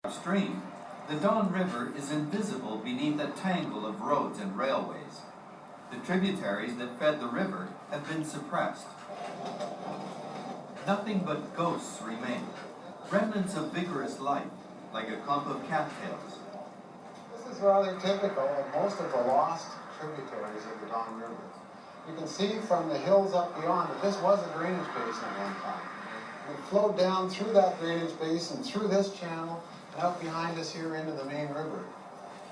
Upstream, the Don River is invisible beneath a tangle of roads and railways. The tributaries that fed the river have been suppressed. Nothing but ghosts remain, remnants of vigorous life, like a clump of cattails. This is rather typical of most of the lost tributaries of the Don River. You can see from the hills up beyond that this was a drainage basin at one time. It flowed down through that drainage basin, through this channel, and out behind us here into the main river.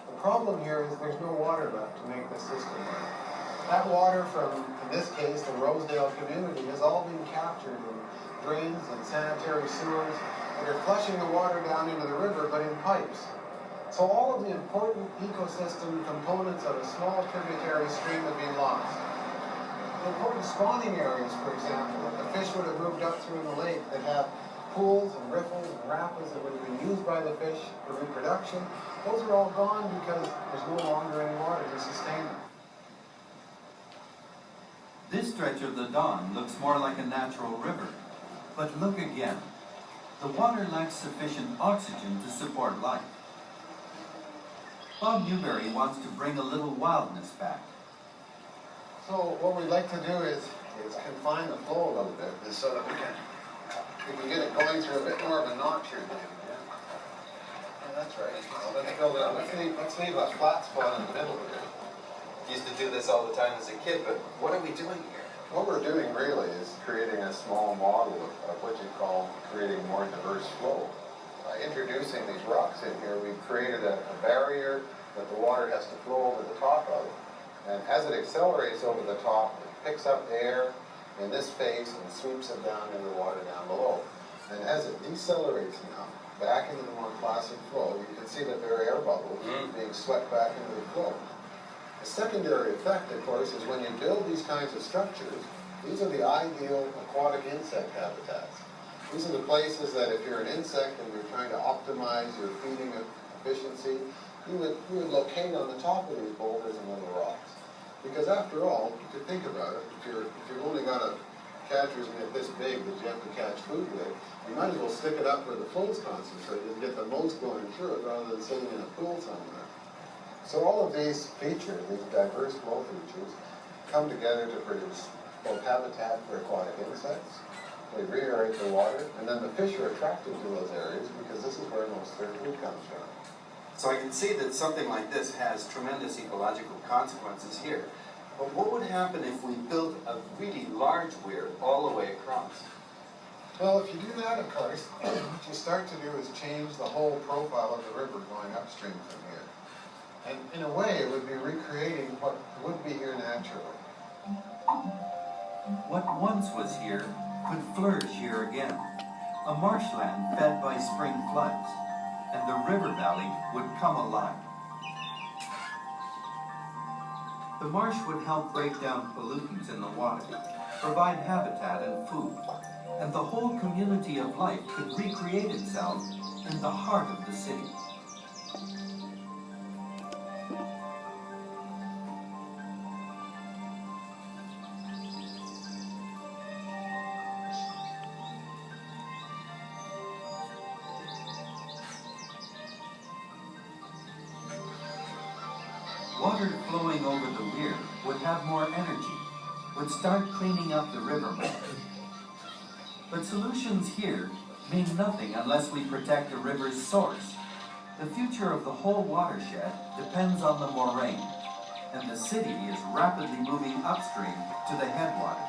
The problem here is there's no water left to make this system work. That water from, in this case, the Rosedale community has all been captured in drains and sanitary sewers that are flushing the water down into the river, but in pipes. So all of the important ecosystem components of a small tributary stream have been lost. The important spawning areas, for example, that the fish would have moved up through the lake that have pools and riffles and rapids that would have been used by the fish for reproduction, those are all gone because there's no longer any water to sustain them. This stretch of the Don looks more like a natural river. But look again. The water lacks sufficient oxygen to support life. Bob Newberry wants to bring a little wildness back. So what we'd like to do is confine the flow a little bit, just so that we can get it going through a bit more of a notch here. Yeah, that's right. Well, let's build it up. Let's leave a flat spot in the middle here. Used to do this all the time as a kid, but what are we doing here? What we're doing really is creating a small model of what you call creating more diverse flow. By introducing these rocks in here, we've created a barrier that the water has to flow over the top of. And as it accelerates over the top, it picks up air in this face and sweeps it down into the water down below. And as it decelerates now, back into the more classic flow, you can see that there are air bubbles being swept back into the flow. A secondary effect, of course, is when you build these kinds of structures, these are the ideal aquatic insect habitats. These are the places that if you're an insect and you're trying to optimize your feeding efficiency, you would locate on the top of these boulders and little rocks. Because after all, if you think about it, if you've only got a catcher's mitt this big that you have to catch food with, you might as well stick it up where the flow's concentrated and get the most going through it rather than sitting in a pool somewhere. So all of these features, these diverse flow features, come together to produce both habitat for aquatic insects, they reaerate the water, and then the fish are attracted to those areas because this is where most of their food comes from. So I can see that something like this has tremendous ecological consequences here. But what would happen if we built a really large weir all the way across? Well, if you do that, of course, what you start to do is change the whole profile of the river going upstream from here. And in a way, it would be recreating what would be here naturally. What once was here could flourish here again. A marshland fed by spring floods, and the river valley would come alive. The marsh would help break down pollutants in the water, provide habitat and food, and the whole community of life could recreate itself in the heart of the city. Water flowing over the weir would have more energy, would start cleaning up the river more. But solutions here mean nothing unless we protect the river's source. The future of the whole watershed depends on the moraine, and the city is rapidly moving upstream to the headwaters.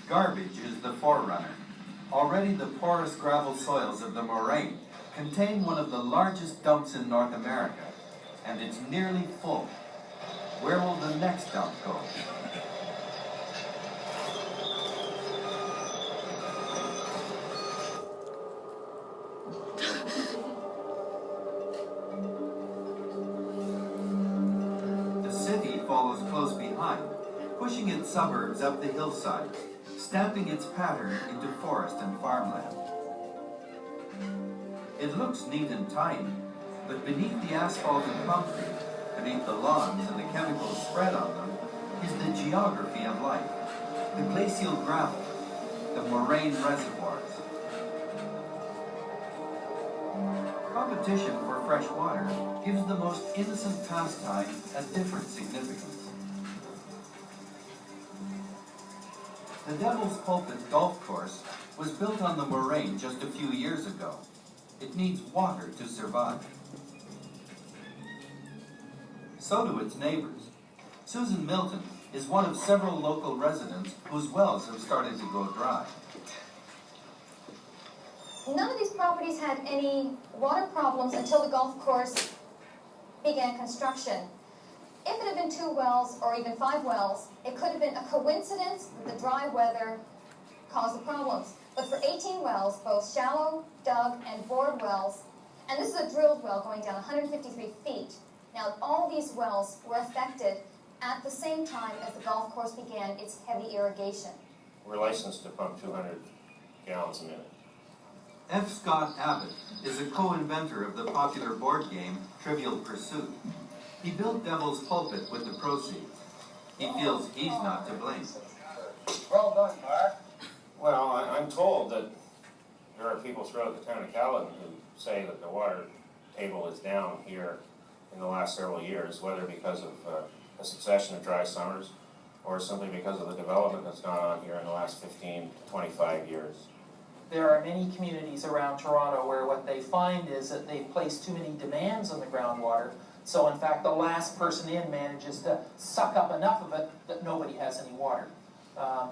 Garbage is the forerunner. Already the porous gravel soils of the moraine contain one of the largest dumps in North America, and it's nearly full. Where will the next dump go? The city follows close behind, pushing its suburbs up the hillsides, stamping its pattern into forest and farmland. It looks neat and tidy, but beneath the asphalt and concrete, beneath the lawns and the chemicals spread on them is the geography of life, the glacial gravel, the moraine reservoirs. Competition for fresh water gives the most innocent pastime a different significance. The Devil's Pulpit golf course was built on the moraine just a few years ago. It needs water to survive. So do its neighbors. Susan Milton is one of several local residents whose wells have started to go dry. None of these properties had any water problems until the golf course began construction. If it had been 2 wells or even 5 wells, it could have been a coincidence that the dry weather caused the problems. But for 18 wells, both shallow, dug, and bored wells, and this is a drilled well going down 153 feet. Now, all these wells were affected at the same time as the golf course began its heavy irrigation. We're licensed to pump 200 gallons a minute. F. Scott Abbott is a co-inventor of the popular board game Trivial Pursuit. He built Devil's Pulpit with the proceeds. He feels he's not to blame. Well done, Mark. Well, I'm told that there are people throughout the town of Caledon who say that the water table is down here in the last several years, whether because of a succession of dry summers or simply because of the development that's gone on here in the last 15 to 25 years. There are many communities around Toronto where what they find is that they place too many demands on the groundwater. So in fact, the last person in manages to suck up enough of it that nobody has any water.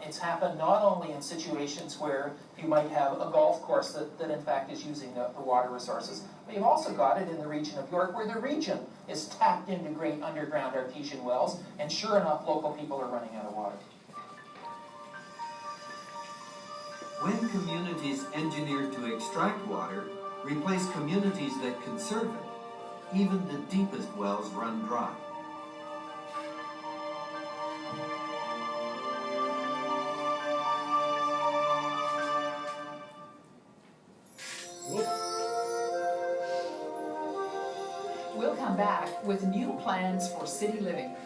It's happened not only in situations where you might have a golf course that in fact is using the water resources, but you've also got it in the region of York where the region is tapped into great underground artesian wells, and sure enough, local people are running out of water. When communities engineer to extract water replace communities that conserve it, even the deepest wells run dry. We'll come back with new plans for city living.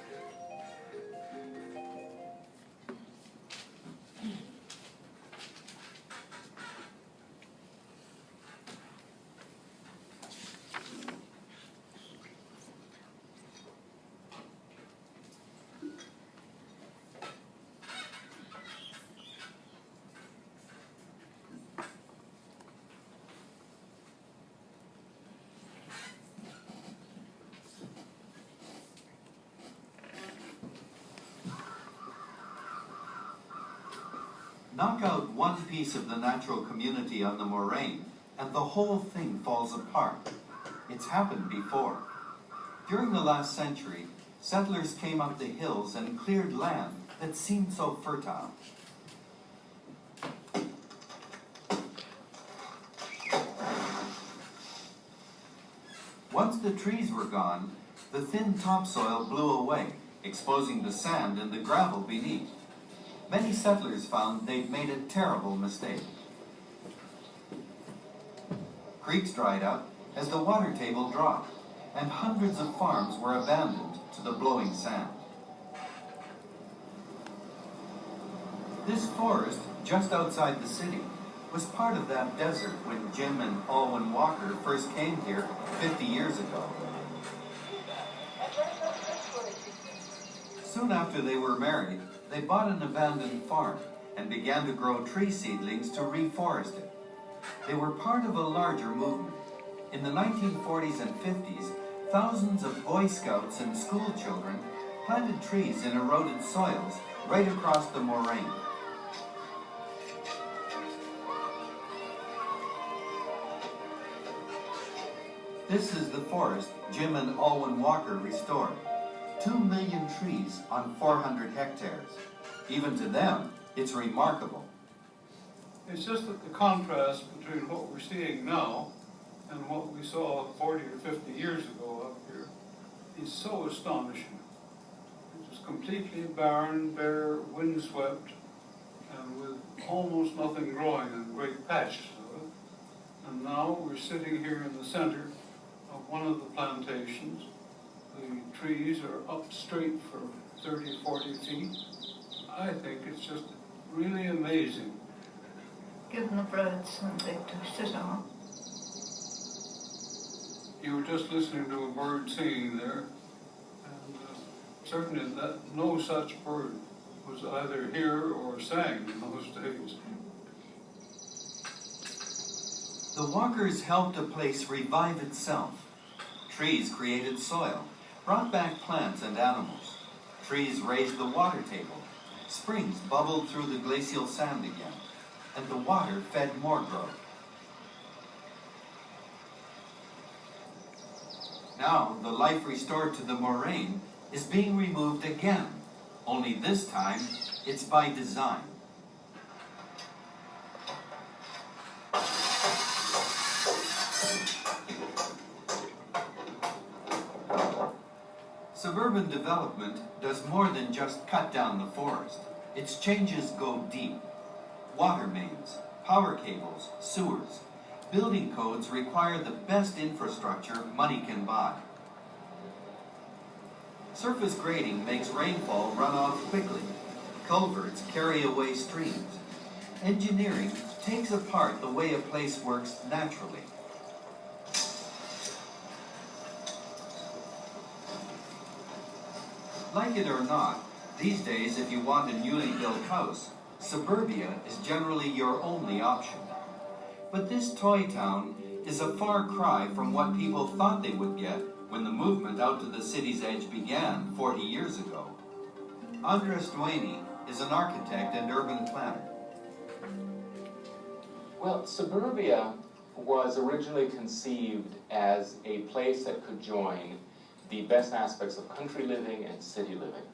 Knock out one piece of the natural community on the moraine, and the whole thing falls apart. It's happened before. During the last century, settlers came up the hills and cleared land that seemed so fertile. Once the trees were gone, the thin topsoil blew away, exposing the sand and the gravel beneath. Many settlers found they'd made a terrible mistake. Creeks dried up as the water table dropped, and hundreds of farms were abandoned to the blowing sand. This forest, just outside the city, was part of that desert when Jim and Alwyn Walker first came here 50 years ago. Soon after they were married, they bought an abandoned farm and began to grow tree seedlings to reforest it. They were part of a larger movement. In the 1940s and 50s, thousands of Boy Scouts and school children planted trees in eroded soils right across the moraine. This is the forest Jim and Alwyn Walker restored. 2 million trees on 400 hectares. Even to them, it's remarkable. It's just that the contrast between what we're seeing now and what we saw 40 or 50 years ago up here is so astonishing. It was completely barren, bare, windswept, and with almost nothing growing in great patches of it. And now we're sitting here in the center of one of the plantations the trees are up straight for 30, 40 feet. I think it's just really amazing. Give them the birds something to sit on. You were just listening to a bird singing there, and certainly that no such bird was either here or sang in those days. The walkers helped a place revive itself. Trees created soil, brought back plants and animals. Trees raised the water table. Springs bubbled through the glacial sand again, and the water fed more growth. Now, the life restored to the moraine is being removed again, only this time it's by design. Suburban development does more than just cut down the forest. Its changes go deep. Water mains, power cables, sewers. Building codes require the best infrastructure money can buy. Surface grading makes rainfall run off quickly. Culverts carry away streams. Engineering takes apart the way a place works naturally. Like it or not, these days if you want a newly built house, suburbia is generally your only option. But this toy town is a far cry from what people thought they would get when the movement out to the city's edge began 40 years ago. Andres Duaney is an architect and urban planner. Well, suburbia was originally conceived as a place that could join the best aspects of country living and city living.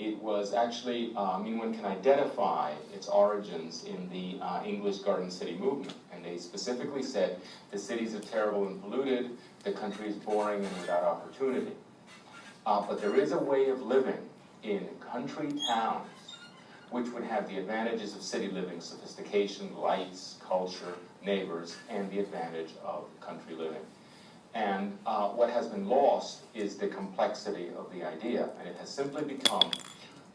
It was actually, one can identify its origins in the English Garden City movement. And they specifically said the cities are terrible and polluted, the country is boring and without opportunity. But there is a way of living in country towns which would have the advantages of city living, sophistication, lights, culture, neighbors, and the advantage of country living. And what has been lost is the complexity of the idea. And it has simply become,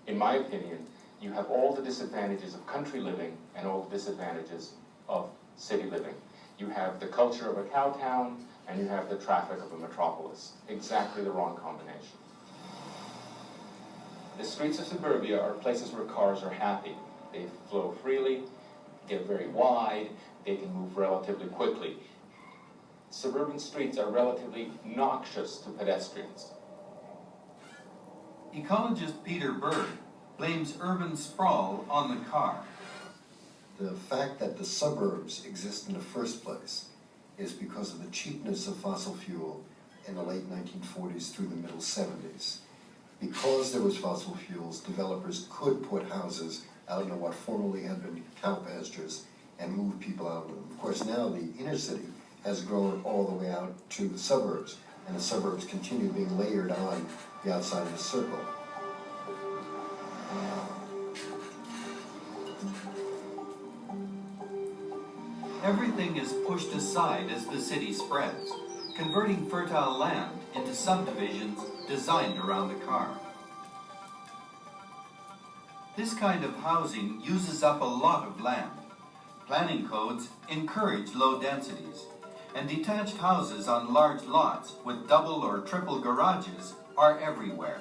in my opinion, you have all the disadvantages of country living and all the disadvantages of city living. You have the culture of a cow town and you have the traffic of a metropolis. Exactly the wrong combination. The streets of suburbia are places where cars are happy. They flow freely, they're very wide, they can move relatively quickly. Suburban streets are relatively noxious to pedestrians. Ecologist Peter Bird blames urban sprawl on the car. The fact that the suburbs exist in the first place is because of the cheapness of fossil fuel in the late 1940s through the middle 70s. Because there was fossil fuels, developers could put houses out into what formerly had been cow pastures and move people out of them. Of course, now the inner city has grown all the way out to the suburbs, and the suburbs continue being layered on the outside of the circle. Everything is pushed aside as the city spreads, converting fertile land into subdivisions designed around the car. This kind of housing uses up a lot of land. Planning codes encourage low densities, and detached houses on large lots with double or triple garages are everywhere.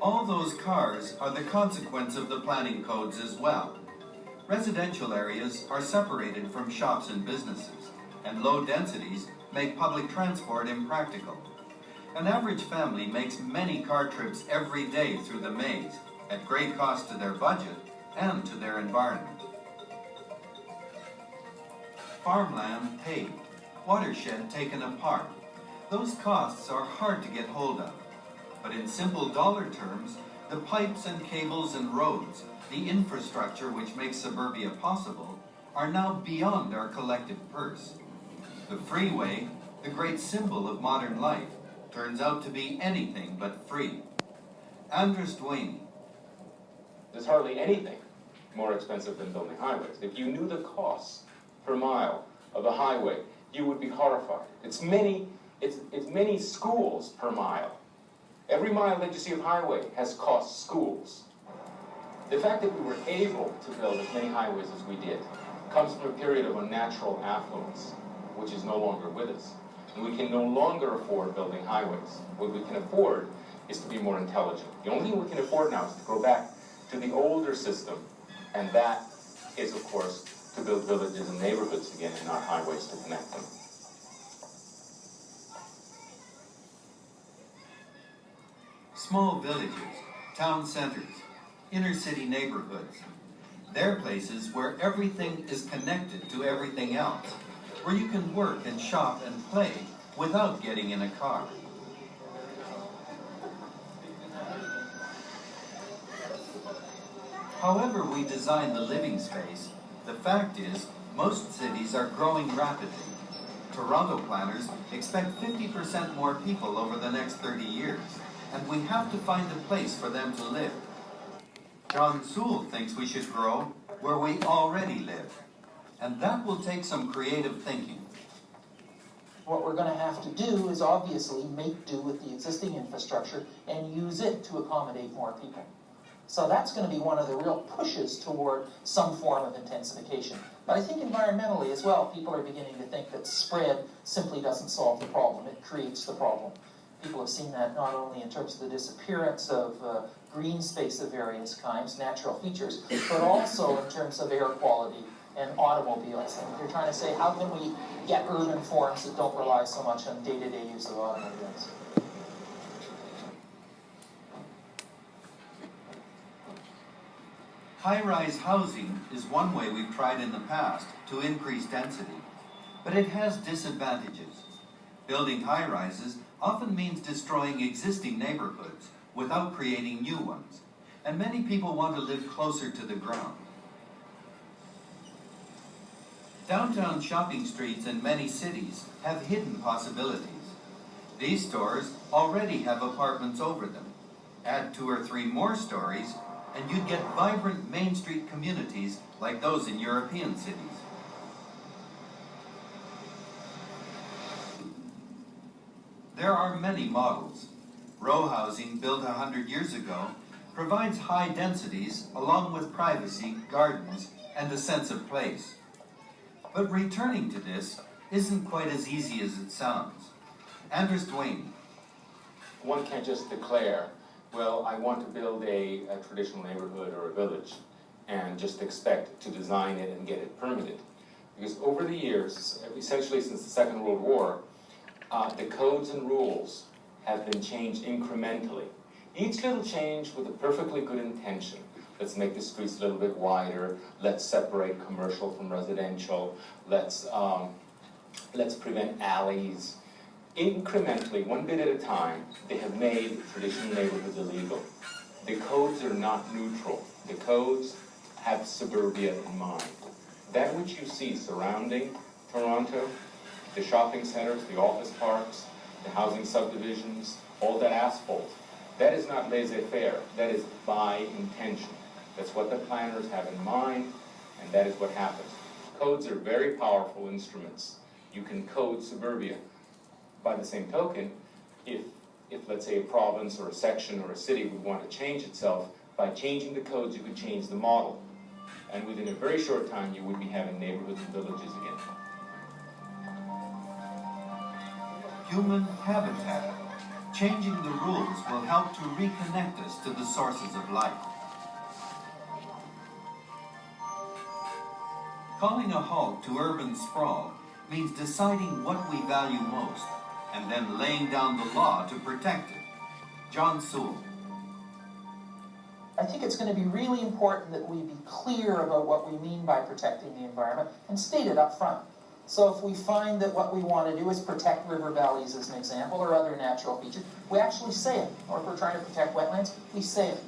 All those cars are the consequence of the planning codes as well. Residential areas are separated from shops and businesses, and low densities make public transport impractical. An average family makes many car trips every day through the maze, at great cost to their budget and to their environment. Farmland paved, watershed taken apart. Those costs are hard to get hold of. But in simple dollar terms, the pipes and cables and roads, the infrastructure which makes suburbia possible, are now beyond our collective purse. The freeway, the great symbol of modern life, turns out to be anything but free. Andres Duaney. There's hardly anything more expensive than building highways. If you knew the costs per mile of a highway, you would be horrified. It's It's many schools per mile. Every mile that you see of highway has cost schools. The fact that we were able to build as many highways as we did comes from a period of unnatural affluence, which is no longer with us. And we can no longer afford building highways. What we can afford is to be more intelligent. The only thing we can afford now is to go back to the older system, and that is, of course, to build villages and neighborhoods again and not highways to connect them. Small villages, town centers, inner city neighborhoods. They're places where everything is connected to everything else, where you can work and shop and play without getting in a car. However we design the living space, the fact is most cities are growing rapidly. Toronto planners expect 50% more people over the next 30 years, and we have to find a place for them to live. John Sewell thinks we should grow where we already live, and that will take some creative thinking. What we're going to have to do is obviously make do with the existing infrastructure and use it to accommodate more people. So that's going to be one of the real pushes toward some form of intensification. But I think environmentally as well, people are beginning to think that spread simply doesn't solve the problem, it creates the problem. People have seen that not only in terms of the disappearance of green space of various kinds, natural features, but also in terms of air quality and automobiles. And they're trying to say, how can we get urban forms that don't rely so much on day-to-day use of automobiles? High-rise housing is one way we've tried in the past to increase density, but it has disadvantages. Building high-rises often means destroying existing neighborhoods without creating new ones, and many people want to live closer to the ground. Downtown shopping streets in many cities have hidden possibilities. These stores already have apartments over them. Add 2 or 3 more stories, and you'd get vibrant Main Street communities like those in European cities. There are many models. Row housing, built 100 years ago, provides high densities along with privacy, gardens, and a sense of place. But returning to this isn't quite as easy as it sounds. Anders Dwayne. One can't just declare, well, I want to build a traditional neighborhood or a village and just expect to design it and get it permitted. Because over the years, essentially since the Second World War, the codes and rules have been changed incrementally. Each little change with a perfectly good intention. Let's make the streets a little bit wider, let's separate commercial from residential, let's prevent alleys. Incrementally, one bit at a time, they have made traditional neighborhoods illegal. The codes are not neutral. The codes have suburbia in mind. That which you see surrounding Toronto, the shopping centers, the office parks, the housing subdivisions, all that asphalt, that is not laissez-faire. That is by intention. That's what the planners have in mind, and that is what happens. Codes are very powerful instruments. You can code suburbia. By the same token, if let's say a province or a section or a city would want to change itself, by changing the codes you could change the model. And within a very short time you would be having neighborhoods and villages again. Human habitat. Changing the rules will help to reconnect us to the sources of life. Calling a halt to urban sprawl means deciding what we value most and then laying down the law to protect it. John Sewell. I think it's going to be really important that we be clear about what we mean by protecting the environment and state it up front. So if we find that what we want to do is protect river valleys as an example or other natural features, we actually say it. Or if we're trying to protect wetlands, we say it.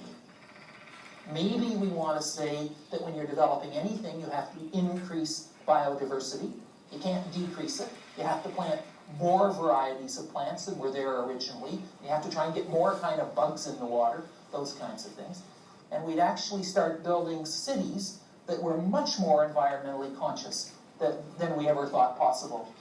Maybe we want to say that when you're developing anything, you have to increase biodiversity. You can't decrease it. You have to plant more varieties of plants than were there originally. You have to try and get more kind of bugs in the water, those kinds of things. And we'd actually start building cities that were much more environmentally conscious than we ever thought possible.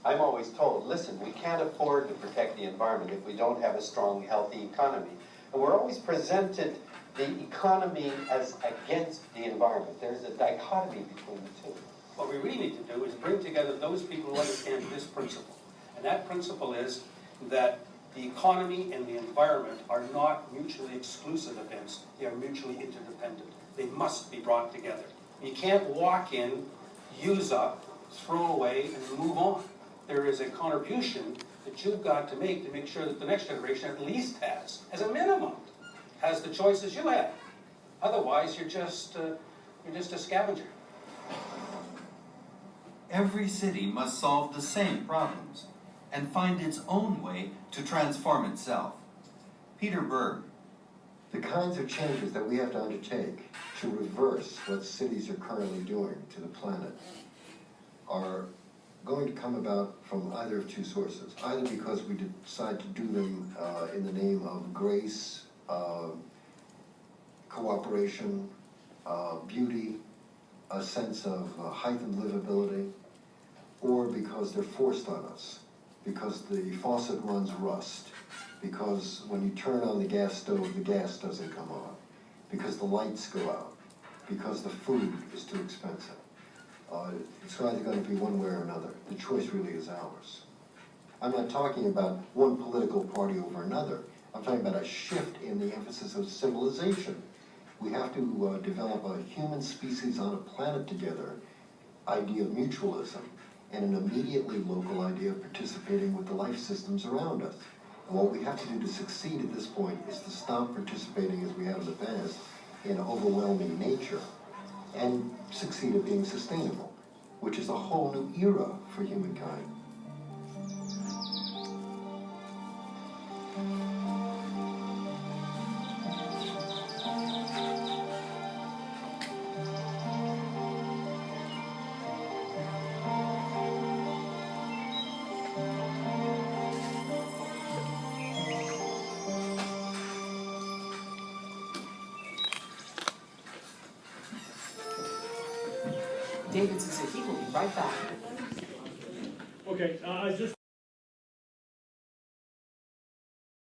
I'm always told, listen, we can't afford to protect the environment if we don't have a strong, healthy economy. And we're always presented the economy as against the environment. There's a dichotomy between the two. What we really need to do is bring together those people who understand this principle. And that principle is that the economy and the environment are not mutually exclusive events. They are mutually interdependent. They must be brought together. You can't walk in, use up, throw away, and move on. There is a contribution that you've got to make sure that the next generation at least has, as a minimum, has the choices you had. Otherwise, you're just a scavenger. Every city must solve the same problems and find its own way to transform itself. Peter Berg. The kinds of changes that we have to undertake to reverse what cities are currently doing to the planet are going to come about from either of two sources. Either because we decide to do them in the name of grace, cooperation, beauty, a sense of heightened livability, or because they're forced on us, because the faucet runs rust, because when you turn on the gas stove, the gas doesn't come on, because the lights go out, because the food is too expensive. It's either going to be one way or another. The choice really is ours. I'm not talking about one political party over another. I'm talking about a shift in the emphasis of civilization. We have to develop a human species on a planet together idea of mutualism and an immediately local idea of participating with the life systems around us. And what we have to do to succeed at this point is to stop participating as we have in the past in overwhelming nature and succeed at being sustainable, which is a whole new era for humankind. David says that he will be right back. Okay, I just